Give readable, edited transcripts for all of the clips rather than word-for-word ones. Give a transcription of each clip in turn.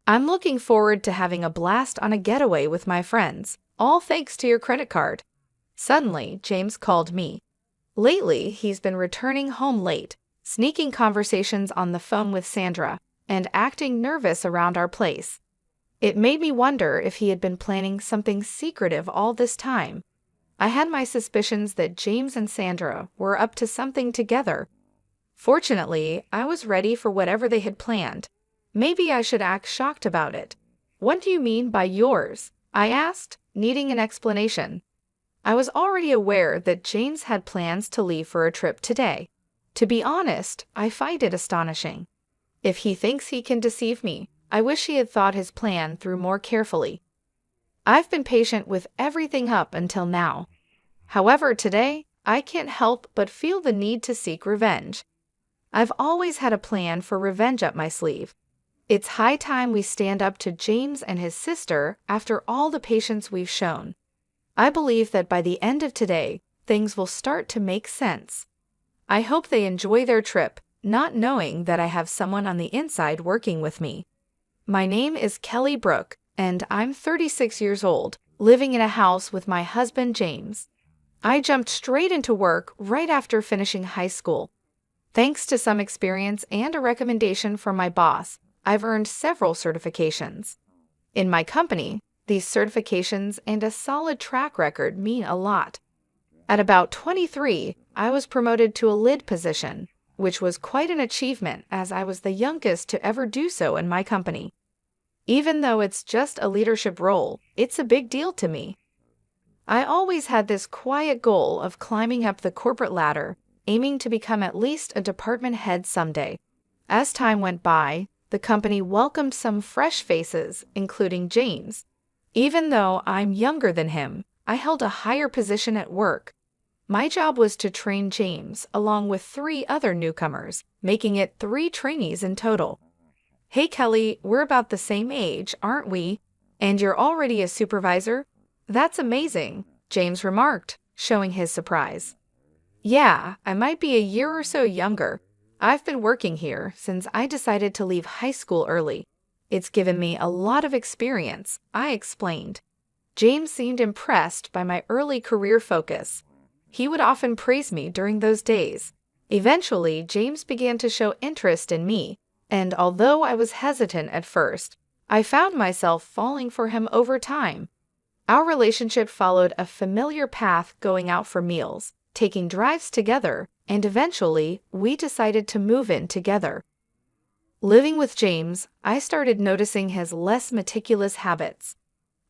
I'm looking forward to having a blast on a getaway with my friends, all thanks to your credit card. Suddenly, James called me. Lately, he's been returning home late, sneaking conversations on the phone with Sandra, and acting nervous around our place. It made me wonder if he had been planning something secretive all this time. I had my suspicions that James and Sandra were up to something together. Fortunately, I was ready for whatever they had planned. Maybe I should act shocked about it. What do you mean by yours? I asked, needing an explanation. I was already aware that James had plans to leave for a trip today. To be honest, I find it astonishing. If he thinks he can deceive me, I wish he had thought his plan through more carefully. I've been patient with everything up until now. However, today, I can't help but feel the need to seek revenge. I've always had a plan for revenge up my sleeve. It's high time we stand up to James and his sister after all the patience we've shown. I believe that by the end of today, things will start to make sense. I hope they enjoy their trip, not knowing that I have someone on the inside working with me. My name is Kelly Brooke, and I'm 36 years old, living in a house with my husband James. I jumped straight into work right after finishing high school. Thanks to some experience and a recommendation from my boss, I've earned several certifications. In my company, these certifications and a solid track record mean a lot. At about 23, I was promoted to a lead position, which was quite an achievement as I was the youngest to ever do so in my company. Even though it's just a leadership role, it's a big deal to me. I always had this quiet goal of climbing up the corporate ladder, aiming to become at least a department head someday. As time went by, the company welcomed some fresh faces, including James. Even though I'm younger than him, I held a higher position at work. My job was to train James along with 3 other newcomers, making it 3 trainees in total. Hey Kelly, we're about the same age, aren't we? And you're already a supervisor? That's amazing, James remarked, showing his surprise. Yeah, I might be a year or so younger. I've been working here since I decided to leave high school early. It's given me a lot of experience, I explained. James seemed impressed by my early career focus. He would often praise me during those days. Eventually, James began to show interest in me, and although I was hesitant at first, I found myself falling for him over time. Our relationship followed a familiar path, going out for meals, taking drives together, and eventually, we decided to move in together. Living with James, I started noticing his less meticulous habits.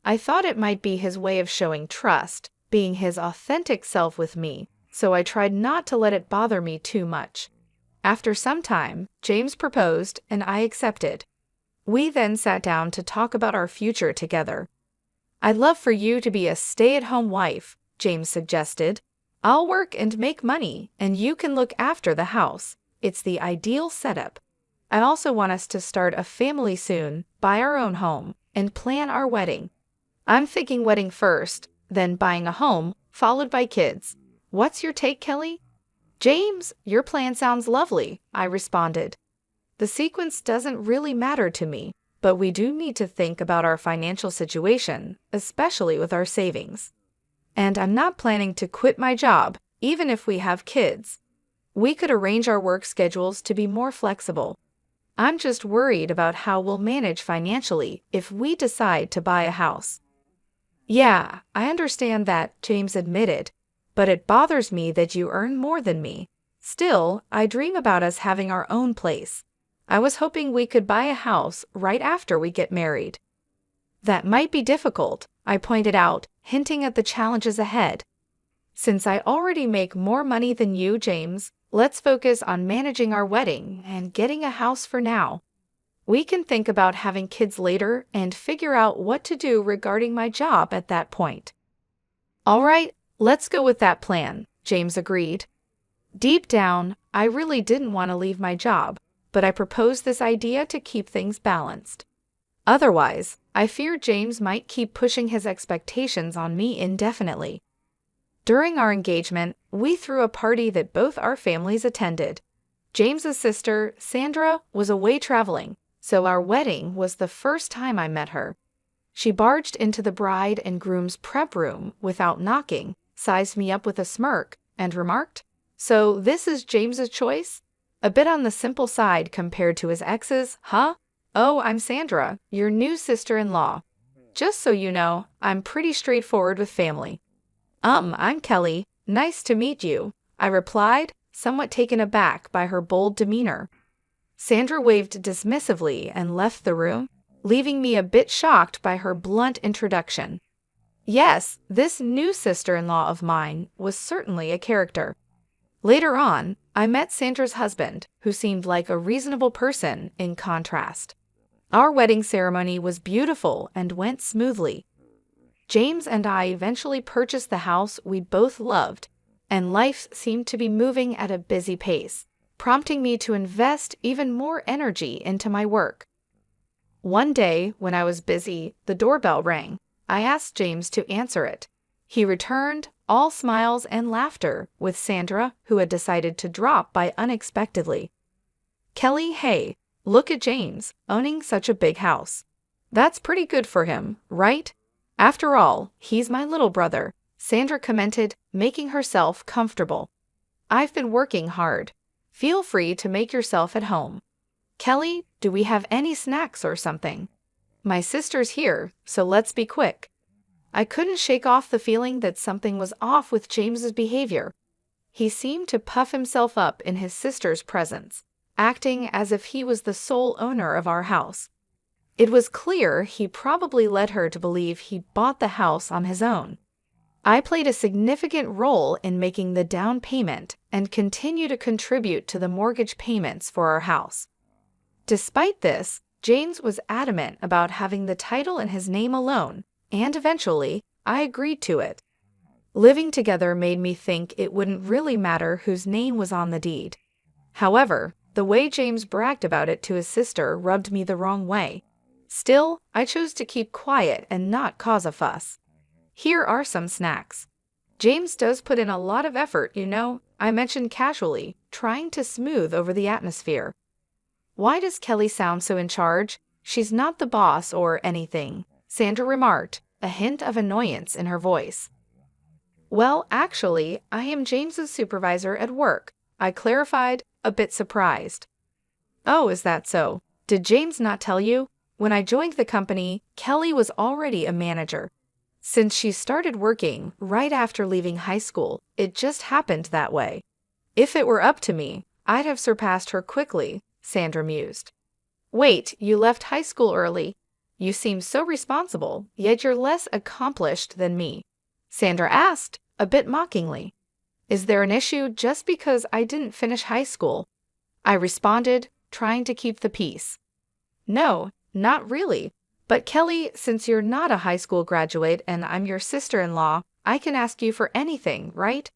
I thought it might be his way of showing trust, being his authentic self with me, so I tried not to let it bother me too much. After some time, James proposed and I accepted. We then sat down to talk about our future together. I'd love for you to be a stay-at-home wife, James suggested. I'll work and make money, and you can look after the house. It's the ideal setup. I also want us to start a family soon, buy our own home, and plan our wedding. I'm thinking wedding first, then buying a home, followed by kids. What's your take, Kelly? James, your plan sounds lovely, I responded. The sequence doesn't really matter to me, but we do need to think about our financial situation, especially with our savings. And I'm not planning to quit my job, even if we have kids. We could arrange our work schedules to be more flexible. I'm just worried about how we'll manage financially if we decide to buy a house. Yeah, I understand that, James admitted, but it bothers me that you earn more than me. Still, I dream about us having our own place. I was hoping we could buy a house right after we get married. That might be difficult, I pointed out, hinting at the challenges ahead. Since I already make more money than you, James, let's focus on managing our wedding and getting a house for now. We can think about having kids later and figure out what to do regarding my job at that point. All right, let's go with that plan, James agreed. Deep down, I really didn't want to leave my job, but I proposed this idea to keep things balanced. Otherwise, I feared James might keep pushing his expectations on me indefinitely. During our engagement, we threw a party that both our families attended. James's sister, Sandra, was away traveling, So our wedding was the first time I met her. She barged into the bride and groom's prep room without knocking, sized me up with a smirk, and remarked, "So this is James's choice? A bit on the simple side compared to his ex's, huh? Oh, I'm Sandra, your new sister-in-law. Just so you know, I'm pretty straightforward with family." I'm Kelly. Nice to meet you," I replied, somewhat taken aback by her bold demeanor. Sandra waved dismissively and left the room, leaving me a bit shocked by her blunt introduction. Yes, this new sister-in-law of mine was certainly a character. Later on, I met Sandra's husband, who seemed like a reasonable person in contrast. Our wedding ceremony was beautiful and went smoothly. James and I eventually purchased the house we both loved, and life seemed to be moving at a busy pace, prompting me to invest even more energy into my work. One day, when I was busy, the doorbell rang. I asked James to answer it. He returned, all smiles and laughter, with Sandra, who had decided to drop by unexpectedly. "Kelly, hey, look at James, owning such a big house. That's pretty good for him, right? After all, he's my little brother," Sandra commented, making herself comfortable. "I've been working hard. Feel free to make yourself at home. Kelly, do we have any snacks or something? My sister's here, so let's be quick." I couldn't shake off the feeling that something was off with James's behavior. He seemed to puff himself up in his sister's presence, acting as if he was the sole owner of our house. It was clear he probably led her to believe he bought the house on his own. I played a significant role in making the down payment and continue to contribute to the mortgage payments for our house. Despite this, James was adamant about having the title in his name alone, and eventually, I agreed to it. Living together made me think it wouldn't really matter whose name was on the deed. However, the way James bragged about it to his sister rubbed me the wrong way. Still, I chose to keep quiet and not cause a fuss. "Here are some snacks. James does put in a lot of effort, you know," I mentioned casually, trying to smooth over the atmosphere. "Why does Kelly sound so in charge? She's not the boss or anything," Sandra remarked, a hint of annoyance in her voice. "Well, actually, I am James's supervisor at work," I clarified, a bit surprised. "Oh, is that so? Did James not tell you? When I joined the company, Kelly was already a manager. Since she started working right after leaving high school, it just happened that way. If it were up to me, I'd have surpassed her quickly," Sandra mused. "Wait, you left high school early? You seem so responsible, yet you're less accomplished than me," Sandra asked, a bit mockingly. "Is there an issue just because I didn't finish high school?" I responded, trying to keep the peace. "No, not really. But Kelly, since you're not a high school graduate and I'm your sister-in-law, I can ask you for anything, right?"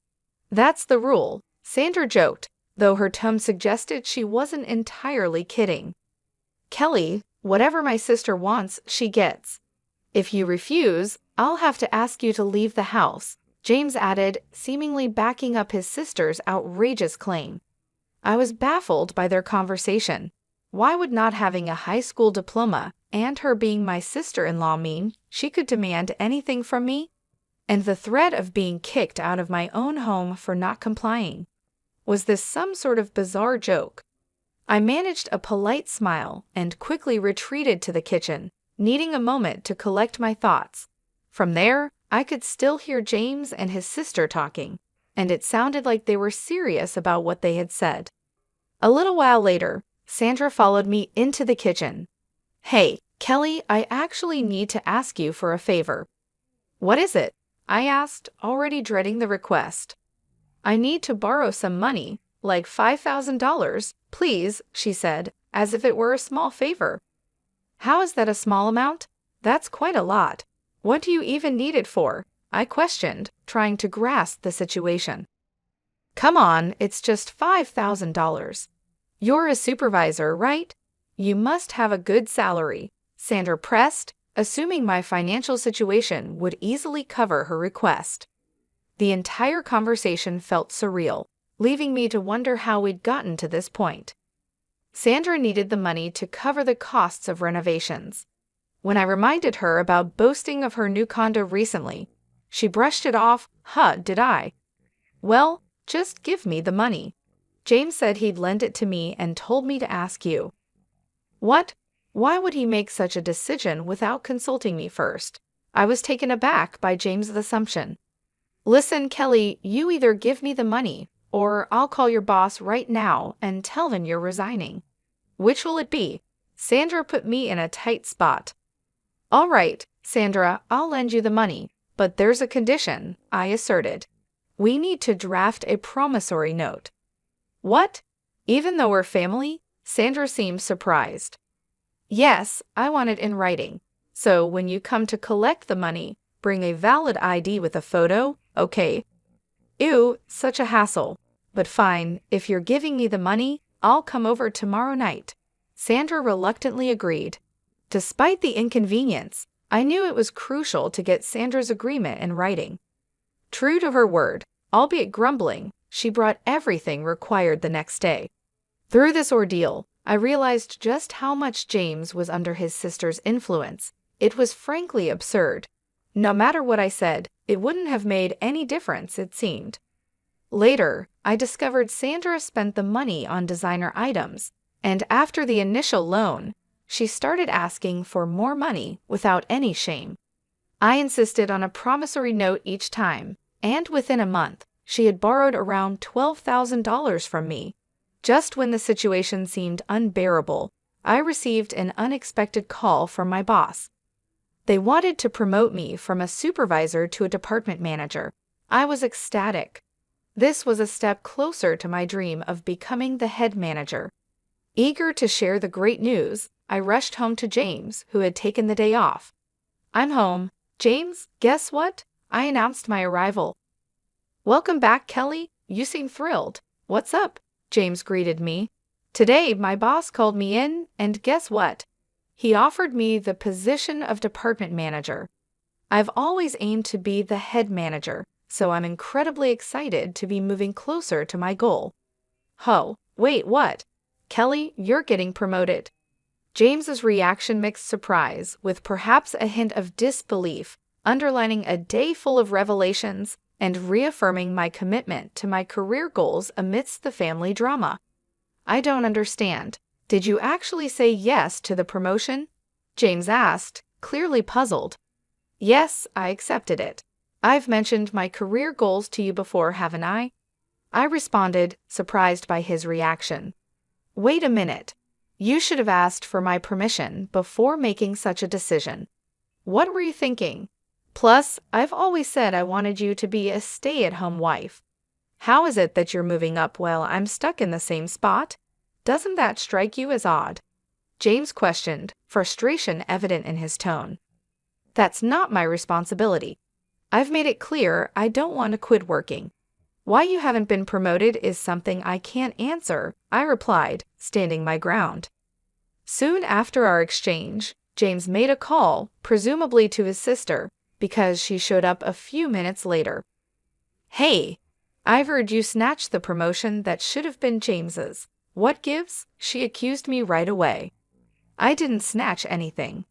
"That's the rule," Sandra joked, though her tone suggested she wasn't entirely kidding. "Kelly, whatever my sister wants, she gets. If you refuse, I'll have to ask you to leave the house," James added, seemingly backing up his sister's outrageous claim. I was baffled by their conversation. Why would not having a high school diploma and her being my sister-in-law mean she could demand anything from me? And the threat of being kicked out of my own home for not complying. Was this some sort of bizarre joke? I managed a polite smile and quickly retreated to the kitchen, needing a moment to collect my thoughts. From there, I could still hear James and his sister talking, and it sounded like they were serious about what they had said. A little while later, Sandra followed me into the kitchen. "Hey, Kelly, I actually need to ask you for a favor." "What is it?" I asked, already dreading the request. "I need to borrow some money, like $5,000, please," she said, as if it were a small favor. "How is that a small amount? That's quite a lot. What do you even need it for?" I questioned, trying to grasp the situation. "Come on, it's just $5,000. You're a supervisor, right? You must have a good salary," Sandra pressed, assuming my financial situation would easily cover her request. The entire conversation felt surreal, leaving me to wonder how we'd gotten to this point. Sandra needed the money to cover the costs of renovations. When I reminded her about boasting of her new condo recently, she brushed it off. Huh, did I? Well, just give me the money. James said he'd lend it to me and told me to ask you. What? Why would he make such a decision without consulting me first? I was taken aback by James's assumption. Listen, Kelly, you either give me the money, or I'll call your boss right now and tell him you're resigning. Which will it be? Sandra put me in a tight spot. All right, Sandra, I'll lend you the money, but there's a condition, I asserted. We need to draft a promissory note. What? Even though we're family? Sandra seemed surprised. Yes, I want it in writing. So when you come to collect the money, bring a valid ID with a photo, okay? Ew, such a hassle. But fine, if you're giving me the money, I'll come over tomorrow night. Sandra reluctantly agreed. Despite the inconvenience, I knew it was crucial to get Sandra's agreement in writing. True to her word, albeit grumbling, she brought everything required the next day. Through this ordeal, I realized just how much James was under his sister's influence. It was frankly absurd. No matter what I said, it wouldn't have made any difference, it seemed. Later, I discovered Sandra spent the money on designer items, and after the initial loan, she started asking for more money without any shame. I insisted on a promissory note each time, and within a month, she had borrowed around $12,000 from me. Just when the situation seemed unbearable, I received an unexpected call from my boss. They wanted to promote me from a supervisor to a department manager. I was ecstatic. This was a step closer to my dream of becoming the head manager. Eager to share the great news, I rushed home to James, who had taken the day off. I'm home. James, guess what? I announced my arrival. Welcome back, Kelly. You seem thrilled. What's up? James greeted me. Today, my boss called me in, and guess what? He offered me the position of department manager. I've always aimed to be the head manager, so I'm incredibly excited to be moving closer to my goal. Oh, wait, what? Kelly, you're getting promoted. James's reaction mixed surprise with perhaps a hint of disbelief, underlining a day full of revelations and reaffirming my commitment to my career goals amidst the family drama. I don't understand. Did you actually say yes to the promotion? James asked, clearly puzzled. Yes, I accepted it. I've mentioned my career goals to you before, haven't I? I responded, surprised by his reaction. Wait a minute. You should have asked for my permission before making such a decision. What were you thinking? Plus, I've always said I wanted you to be a stay-at-home wife. How is it that you're moving up while I'm stuck in the same spot? Doesn't that strike you as odd? James questioned, frustration evident in his tone. That's not my responsibility. I've made it clear I don't want to quit working. Why you haven't been promoted is something I can't answer, I replied, standing my ground. Soon after our exchange, James made a call, presumably to his sister, because she showed up a few minutes later. Hey, I've heard you snatch the promotion that should have been James's. What gives? She accused me right away. I didn't snatch anything.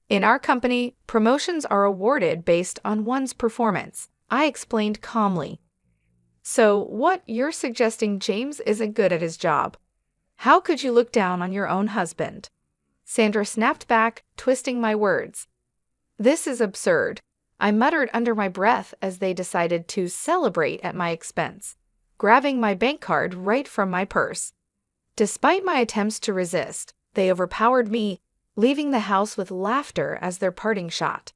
In our company, promotions are awarded based on one's performance, I explained calmly. So what, you're suggesting James isn't good at his job? How could you look down on your own husband? Sandra snapped back, twisting my words. This is absurd, I muttered under my breath as they decided to celebrate at my expense, grabbing my bank card right from my purse. Despite my attempts to resist, they overpowered me, leaving the house with laughter as their parting shot.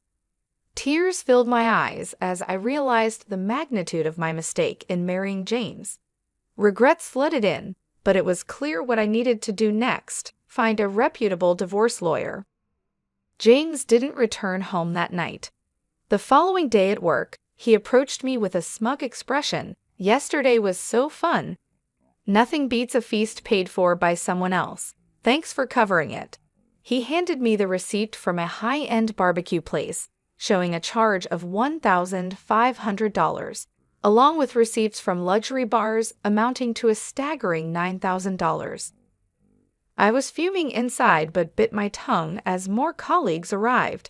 Tears filled my eyes as I realized the magnitude of my mistake in marrying James. Regret flooded in, but it was clear what I needed to do next: find a reputable divorce lawyer. James didn't return home that night. The following day at work, he approached me with a smug expression. Yesterday was so fun. Nothing beats a feast paid for by someone else. Thanks for covering it. He handed me the receipt from a high-end barbecue place, showing a charge of $1,500, along with receipts from luxury bars amounting to a staggering $9,000. I was fuming inside but bit my tongue as more colleagues arrived.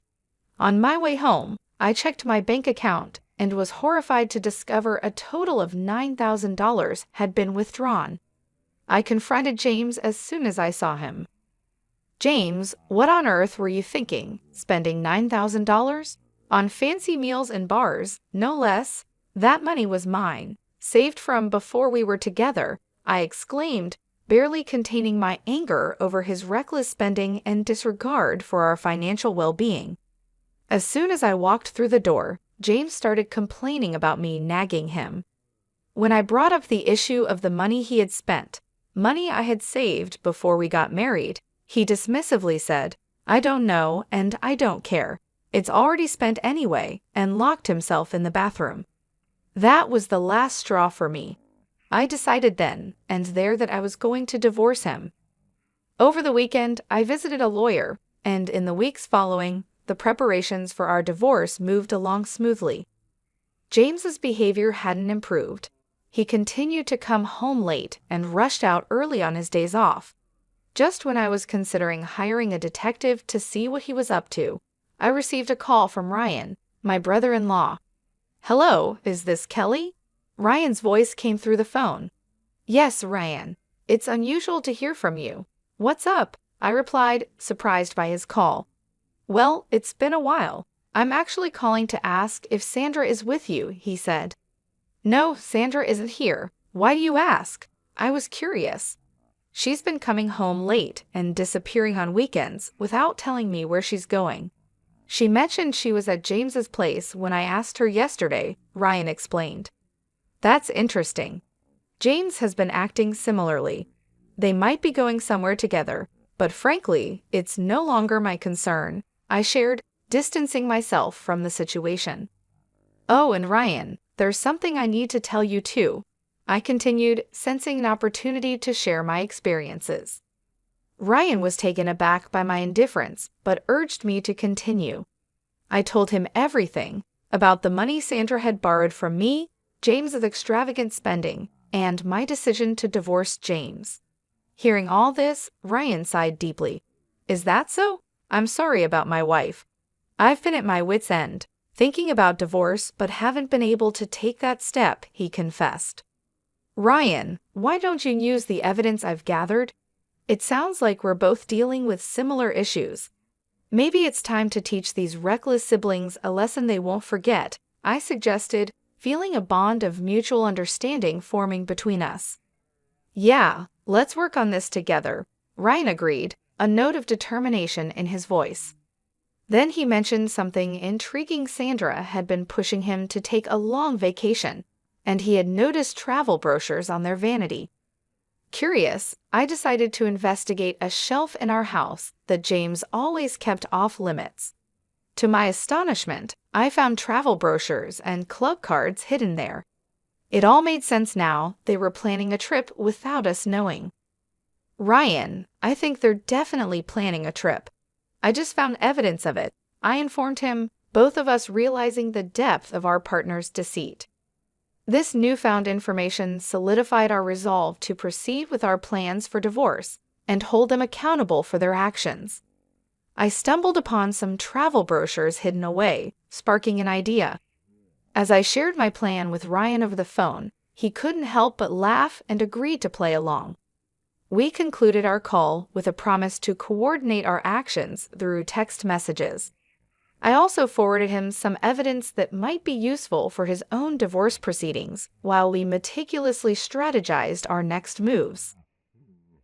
On my way home, I checked my bank account and was horrified to discover a total of $9,000 had been withdrawn. I confronted James as soon as I saw him. "James, what on earth were you thinking, spending $9,000? On fancy meals and bars, no less? That money was mine, saved from before we were together," I exclaimed, barely containing my anger over his reckless spending and disregard for our financial well-being. As soon as I walked through the door, James started complaining about me nagging him. When I brought up the issue of the money he had spent, money I had saved before we got married, he dismissively said, "I don't know and I don't care. It's already spent anyway," and locked himself in the bathroom. That was the last straw for me. I decided then and there that I was going to divorce him. Over the weekend, I visited a lawyer, and in the weeks following, the preparations for our divorce moved along smoothly. James's behavior hadn't improved. He continued to come home late and rushed out early on his days off. Just when I was considering hiring a detective to see what he was up to, I received a call from Ryan, my brother-in-law. "Hello, is this Kelly?" Ryan's voice came through the phone. "Yes, Ryan. It's unusual to hear from you. What's up?" I replied, surprised by his call. "Well, it's been a while. I'm actually calling to ask if Sandra is with you," he said. "No, Sandra isn't here. Why do you ask?" I was curious. "She's been coming home late and disappearing on weekends without telling me where she's going. She mentioned she was at James's place when I asked her yesterday," Ryan explained. "That's interesting. James has been acting similarly. They might be going somewhere together, but frankly, it's no longer my concern," I shared, distancing myself from the situation. "Oh, and Ryan, there's something I need to tell you too," I continued, sensing an opportunity to share my experiences. Ryan was taken aback by my indifference, but urged me to continue. I told him everything about the money Sandra had borrowed from me, James's extravagant spending, and my decision to divorce James. Hearing all this, Ryan sighed deeply. "Is that so? I'm sorry about my wife. I've been at my wit's end, thinking about divorce but haven't been able to take that step," he confessed. "Ryan, why don't you use the evidence I've gathered? It sounds like we're both dealing with similar issues. Maybe it's time to teach these reckless siblings a lesson they won't forget," I suggested, feeling a bond of mutual understanding forming between us. "Yeah, let's work on this together," Ryan agreed, a note of determination in his voice. Then he mentioned something intriguing. Sandra had been pushing him to take a long vacation, and he had noticed travel brochures on their vanity. Curious, I decided to investigate a shelf in our house that James always kept off limits. To my astonishment, I found travel brochures and club cards hidden there. It all made sense now. They were planning a trip without us knowing. "Ryan, I think they're definitely planning a trip. I just found evidence of it," I informed him, both of us realizing the depth of our partner's deceit. This newfound information solidified our resolve to proceed with our plans for divorce and hold them accountable for their actions. I stumbled upon some travel brochures hidden away, sparking an idea. As I shared my plan with Ryan over the phone, he couldn't help but laugh and agreed to play along. We concluded our call with a promise to coordinate our actions through text messages. I also forwarded him some evidence that might be useful for his own divorce proceedings while we meticulously strategized our next moves.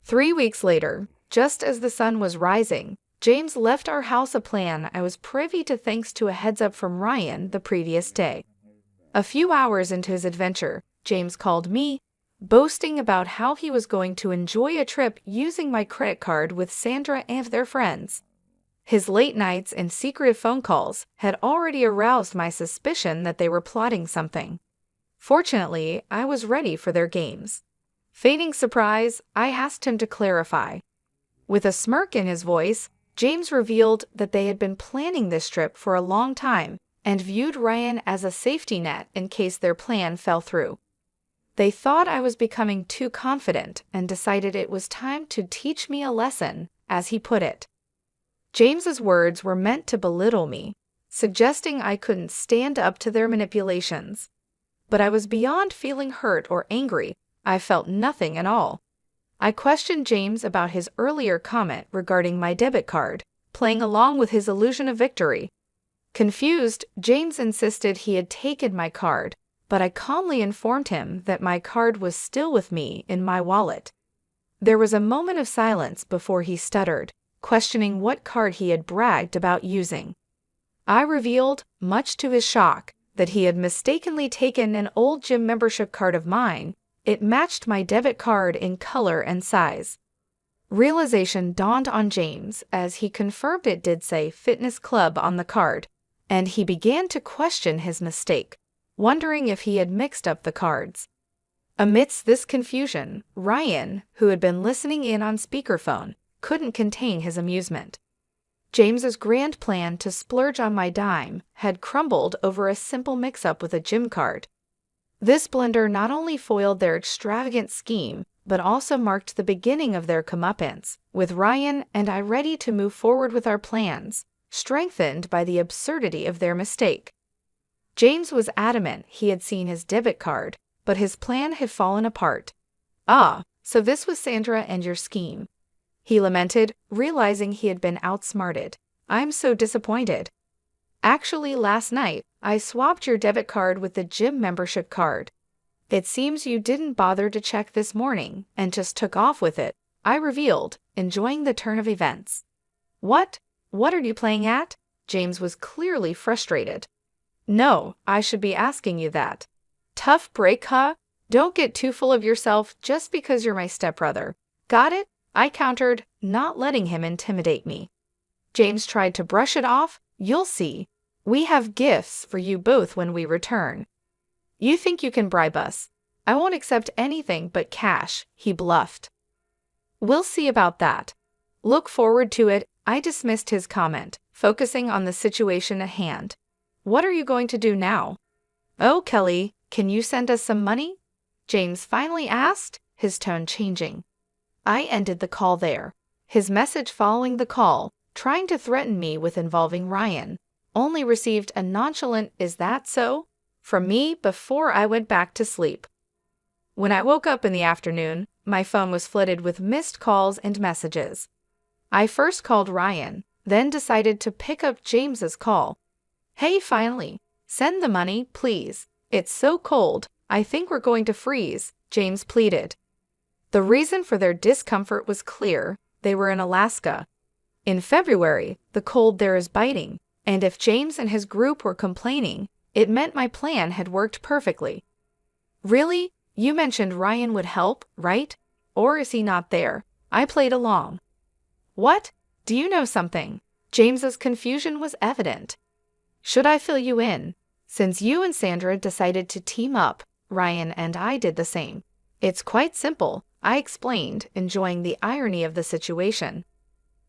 3 weeks later, just as the sun was rising, James left our house, a plan I was privy to thanks to a heads-up from Ryan the previous day. A few hours into his adventure, James called me, boasting about how he was going to enjoy a trip using my credit card with Sandra and their friends. His late nights and secretive phone calls had already aroused my suspicion that they were plotting something. Fortunately, I was ready for their games. Feigning surprise, I asked him to clarify. With a smirk in his voice, James revealed that they had been planning this trip for a long time and viewed Ryan as a safety net in case their plan fell through. They thought I was becoming too confident and decided it was time to teach me a lesson, as he put it. James's words were meant to belittle me, suggesting I couldn't stand up to their manipulations. But I was beyond feeling hurt or angry. I felt nothing at all. I questioned James about his earlier comment regarding my debit card, playing along with his illusion of victory. Confused, James insisted he had taken my card, but I calmly informed him that my card was still with me in my wallet. There was a moment of silence before he stuttered, questioning what card he had bragged about using. I revealed, much to his shock, that he had mistakenly taken an old gym membership card of mine. It matched my debit card in color and size. Realization dawned on James as he confirmed it did say Fitness Club on the card, and he began to question his mistake, wondering if he had mixed up the cards. Amidst this confusion, Ryan, who had been listening in on speakerphone, couldn't contain his amusement. James's grand plan to splurge on my dime had crumbled over a simple mix-up with a gym card. This blunder not only foiled their extravagant scheme, but also marked the beginning of their comeuppance, with Ryan and I ready to move forward with our plans, strengthened by the absurdity of their mistake. James was adamant he had seen his debit card, but his plan had fallen apart. "Ah, so this was Sandra and your scheme," he lamented, realizing he had been outsmarted. "I'm so disappointed. Actually, last night, I swapped your debit card with the gym membership card. It seems you didn't bother to check this morning and just took off with it," I revealed, enjoying the turn of events. What are you playing at?" James was clearly frustrated. "No, I should be asking you that. Tough break, huh? Don't get too full of yourself just because you're my stepbrother. Got it?" I countered, not letting him intimidate me. James tried to brush it off. "You'll see. We have gifts for you both when we return." "You think you can bribe us? I won't accept anything but cash," he bluffed. "We'll see about that. Look forward to it," I dismissed his comment, focusing on the situation at hand. "What are you going to do now?" "Oh, Kelly, can you send us some money?" James finally asked, his tone changing. I ended the call there, his message following the call, trying to threaten me with involving Ryan, only received a nonchalant "Is that so?" from me before I went back to sleep. When I woke up in the afternoon, my phone was flooded with missed calls and messages. I first called Ryan, then decided to pick up James's call. "Hey, finally, send the money, please. It's so cold, I think we're going to freeze," James pleaded. The reason for their discomfort was clear. They were in Alaska. In February, the cold there is biting, and if James and his group were complaining, it meant my plan had worked perfectly. "Really? You mentioned Ryan would help, right? Or is he not there?" I played along. "What? Do you know something?" James's confusion was evident. "Should I fill you in? Since you and Sandra decided to team up, Ryan and I did the same. It's quite simple," I explained, enjoying the irony of the situation.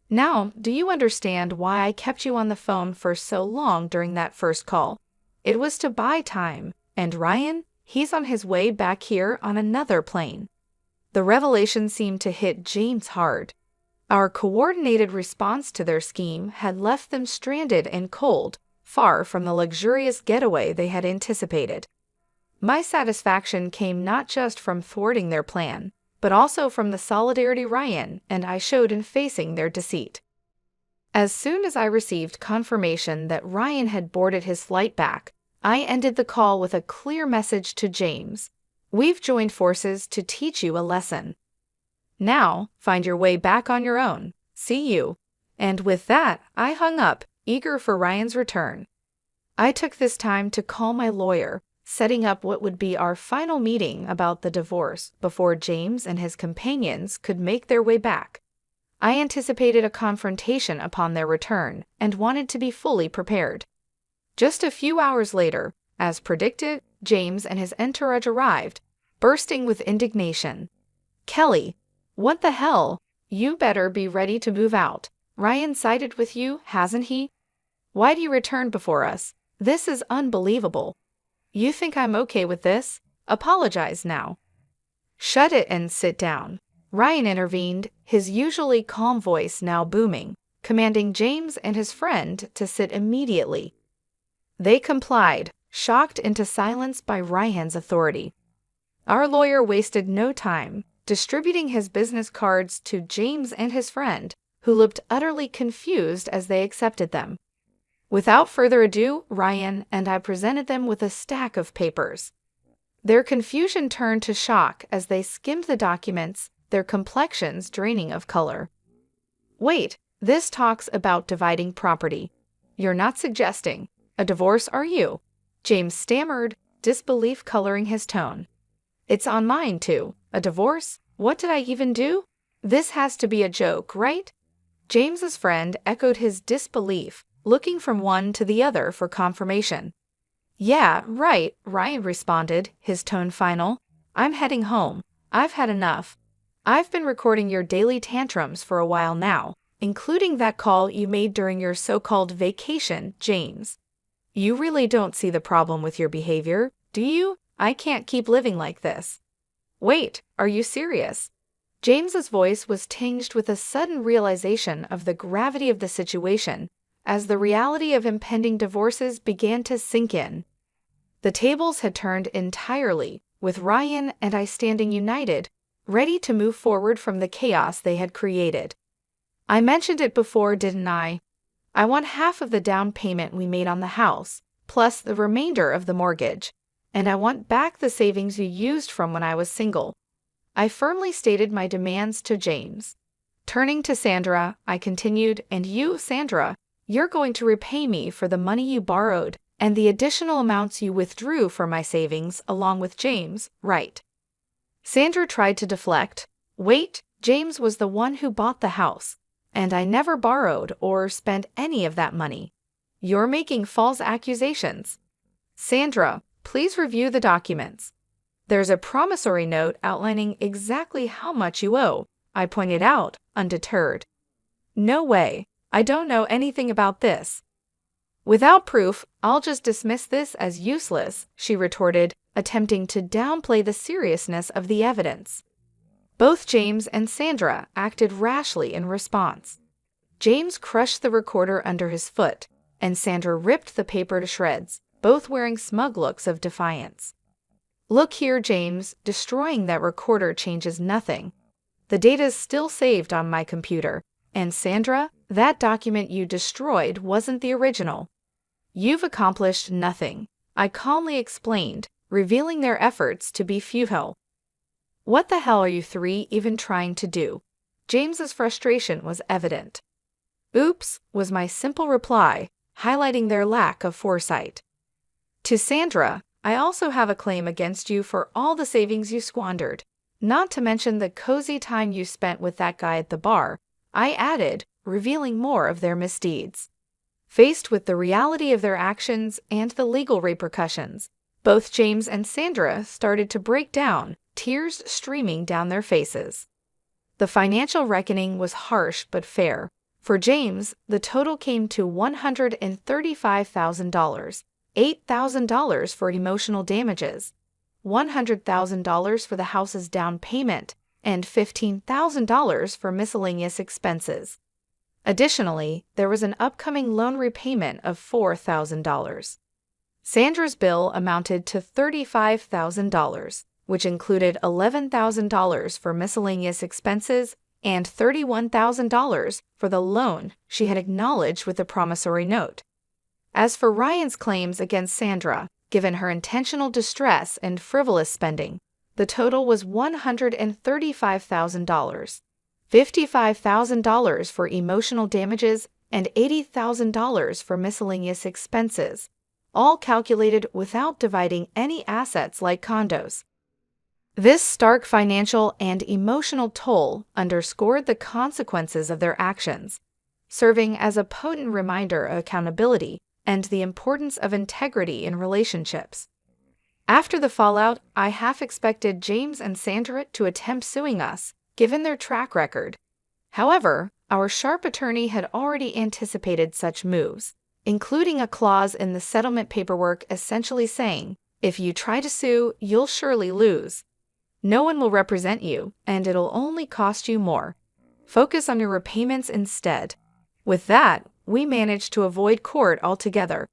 "Now, do you understand why I kept you on the phone for so long during that first call? It was to buy time, and Ryan, he's on his way back here on another plane." The revelation seemed to hit James hard. Our coordinated response to their scheme had left them stranded and cold, far from the luxurious getaway they had anticipated. My satisfaction came not just from thwarting their plan, but also from the solidarity Ryan and I showed in facing their deceit. As soon as I received confirmation that Ryan had boarded his flight back, I ended the call with a clear message to James. "We've joined forces to teach you a lesson. Now, find your way back on your own. See you." And with that, I hung up, eager for Ryan's return. I took this time to call my lawyer, setting up what would be our final meeting about the divorce before James and his companions could make their way back. I anticipated a confrontation upon their return and wanted to be fully prepared. Just a few hours later, as predicted, James and his entourage arrived, bursting with indignation. "Kelly, what the hell? You better be ready to move out. Ryan sided with you, hasn't he? Why do you return before us? This is unbelievable. You think I'm okay with this?" Apologize now. Shut it and sit down. Ryan intervened, his usually calm voice now booming, commanding James and his friend to sit immediately. They complied, shocked into silence by Ryan's authority. Our lawyer wasted no time, distributing his business cards to James and his friend, who looked utterly confused as they accepted them. Without further ado, Ryan and I presented them with a stack of papers. Their confusion turned to shock as they skimmed the documents, their complexions draining of color. Wait, this talks about dividing property. You're not suggesting a divorce, are you? James stammered, disbelief coloring his tone. It's on mine, too. A divorce? What did I even do? This has to be a joke, right? James's friend echoed his disbelief, looking from one to the other for confirmation. Yeah, right, Ryan responded, his tone final. I'm heading home. I've had enough. I've been recording your daily tantrums for a while now, including that call you made during your so-called vacation, James. You really don't see the problem with your behavior, do you? I can't keep living like this. Wait, are you serious? James's voice was tinged with a sudden realization of the gravity of the situation, as the reality of impending divorces began to sink in. The tables had turned entirely, with Ryan and I standing united, ready to move forward from the chaos they had created. I mentioned it before, didn't I? I want half of the down payment we made on the house, plus the remainder of the mortgage, and I want back the savings you used from when I was single. I firmly stated my demands to James. Turning to Sandra, I continued, and you, Sandra, you're going to repay me for the money you borrowed and the additional amounts you withdrew from my savings along with James, right? Sandra tried to deflect. Wait, James was the one who bought the house, and I never borrowed or spent any of that money. You're making false accusations. Sandra, please review the documents. There's a promissory note outlining exactly how much you owe, I pointed out, undeterred. No way. I don't know anything about this. Without proof, I'll just dismiss this as useless, she retorted, attempting to downplay the seriousness of the evidence. Both James and Sandra acted rashly in response. James crushed the recorder under his foot, and Sandra ripped the paper to shreds, both wearing smug looks of defiance. Look here, James, destroying that recorder changes nothing. The data's still saved on my computer, and Sandra, that document you destroyed wasn't the original. You've accomplished nothing, I calmly explained, revealing their efforts to be futile. What the hell are you three even trying to do? James's frustration was evident. Oops, was my simple reply, highlighting their lack of foresight. To Sandra, I also have a claim against you for all the savings you squandered, not to mention the cozy time you spent with that guy at the bar, I added, revealing more of their misdeeds. Faced with the reality of their actions and the legal repercussions, both James and Sandra started to break down, tears streaming down their faces. The financial reckoning was harsh but fair. For James, the total came to $135,000, $8,000 for emotional damages, $100,000 for the house's down payment, and $15,000 for miscellaneous expenses. Additionally, there was an upcoming loan repayment of $4,000. Sandra's bill amounted to $35,000, which included $11,000 for miscellaneous expenses and $31,000 for the loan she had acknowledged with the promissory note. As for Ryan's claims against Sandra, given her intentional distress and frivolous spending, the total was $135,000, $55,000 for emotional damages, and $80,000 for miscellaneous expenses, all calculated without dividing any assets like condos. This stark financial and emotional toll underscored the consequences of their actions, serving as a potent reminder of accountability and the importance of integrity in relationships. After the fallout, I half expected James and Sandra to attempt suing us, given their track record. However, our sharp attorney had already anticipated such moves, including a clause in the settlement paperwork essentially saying, If you try to sue, you'll surely lose. No one will represent you, and it'll only cost you more. Focus on your repayments instead. With that, we managed to avoid court altogether.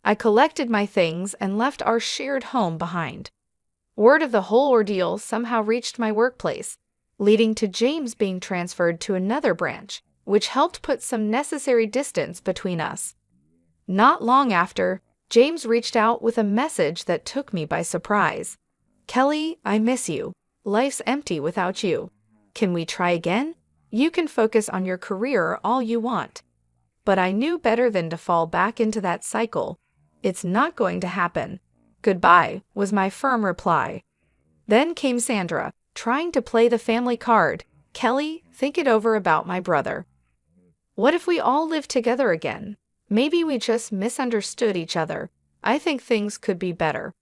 I collected my things and left our shared home behind. Word of the whole ordeal somehow reached my workplace, leading to James being transferred to another branch, which helped put some necessary distance between us. Not long after, James reached out with a message that took me by surprise. "Kelly, I miss you. Life's empty without you. Can we try again? You can focus on your career all you want." But I knew better than to fall back into that cycle. "It's not going to happen. Goodbye," was my firm reply. Then came Sandra, trying to play the family card. "Kelly, think it over about my brother. What if we all lived together again? Maybe we just misunderstood each other. I think things could be better."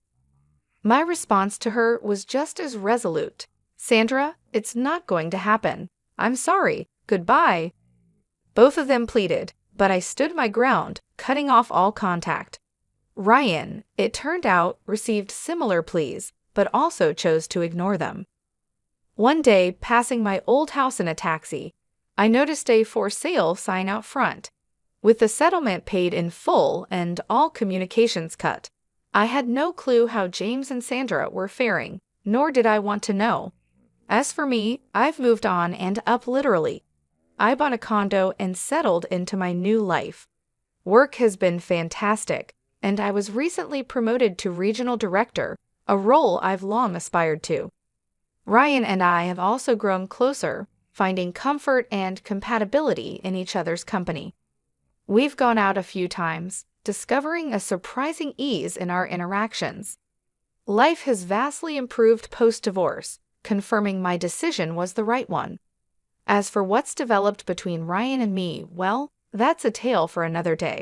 My response to her was just as resolute. "Sandra, it's not going to happen. I'm sorry. Goodbye." Both of them pleaded, but I stood my ground, cutting off all contact. Ryan, it turned out, received similar pleas, but also chose to ignore them. One day, passing my old house in a taxi, I noticed a "for sale" sign out front. With the settlement paid in full and all communications cut, I had no clue how James and Sandra were faring, nor did I want to know. As for me, I've moved on and up literally. I bought a condo and settled into my new life. Work has been fantastic, and I was recently promoted to regional director, a role I've long aspired to. Ryan and I have also grown closer, finding comfort and compatibility in each other's company. We've gone out a few times, discovering a surprising ease in our interactions. Life has vastly improved post-divorce, confirming my decision was the right one. As for what's developed between Ryan and me, well, that's a tale for another day.